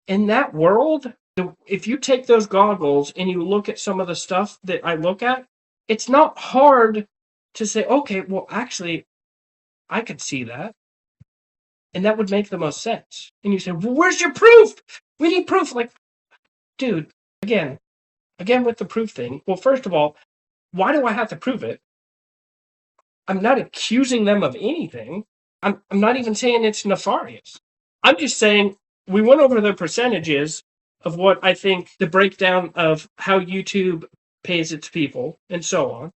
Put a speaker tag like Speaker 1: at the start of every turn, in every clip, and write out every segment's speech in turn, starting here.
Speaker 1: in that world, if you take those goggles and you look at some of the stuff that I look at, it's not hard to say, okay, well, actually, I could see that. And that would make the most sense. And you say, well, where's your proof? We need proof. Like, dude, again with the proof thing. Well, first of all, why do I have to prove it? I'm not accusing them of anything. I'm not even saying it's nefarious. I'm just saying we went over the percentages of what I think the breakdown of how YouTube pays its people and so on.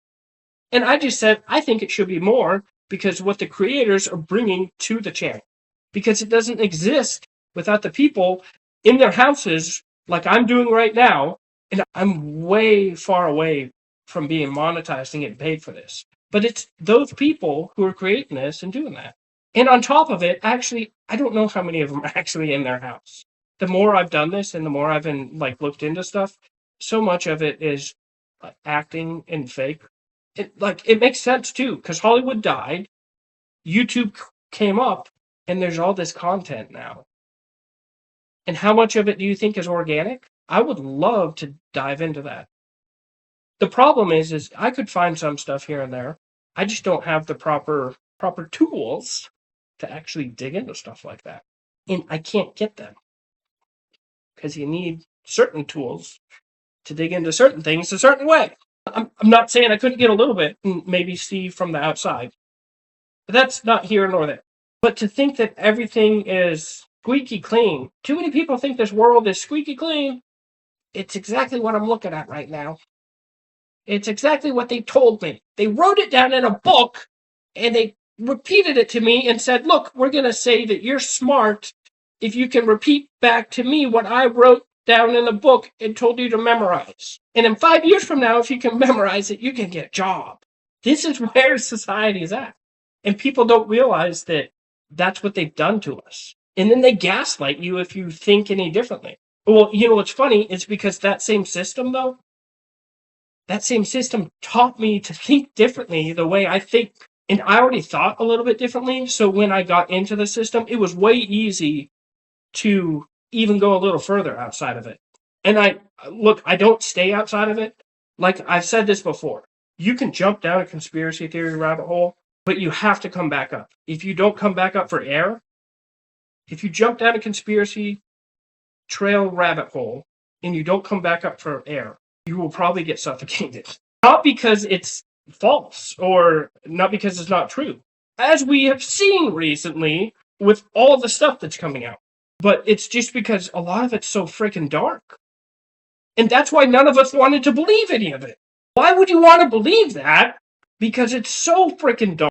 Speaker 1: And I just said, I think it should be more because what the creators are bringing to the channel. Because it doesn't exist without the people in their houses like I'm doing right now. And I'm way far away from being monetized and getting paid for this. But it's those people who are creating this and doing that. And on top of it, actually, I don't know how many of them are actually in their house. The more I've done this and the more I've been looked into stuff, so much of it is acting and fake. It makes sense too, because Hollywood died, YouTube came up, and there's all this content now. And how much of it do you think is organic? I would love to dive into that. The problem is I could find some stuff here and there. I just don't have the proper tools to actually dig into stuff like that. And I can't get them. Because you need certain tools to dig into certain things a certain way. I'm not saying I couldn't get a little bit and maybe see from the outside. But that's not here nor there. But to think that everything is squeaky clean. Too many people think this world is squeaky clean. It's exactly what I'm looking at right now. It's exactly what they told me. They wrote it down in a book and they repeated it to me and said, look, we're going to say that you're smart if you can repeat back to me what I wrote down in the book and told you to memorize. And in 5 years from now, if you can memorize it, you can get a job. This is where society is at. And people don't realize that that's what they've done to us. And then they gaslight you if you think any differently. Well, you know what's funny? It's because that same system, though, that same system taught me to think differently the way I think. And I already thought a little bit differently. So when I got into the system, it was way easy to even go a little further outside of it. And I don't stay outside of it. Like I've said this before, you can jump down a conspiracy theory rabbit hole, but you have to come back up. If you don't come back up for air, if you jump down a conspiracy trail rabbit hole and you don't come back up for air, you will probably get suffocated. Not because it's false or not because it's not true, as we have seen recently with all the stuff that's coming out. But it's just because a lot of it's so freaking dark. And that's why none of us wanted to believe any of it. Why would you want to believe that? Because it's so freaking dark.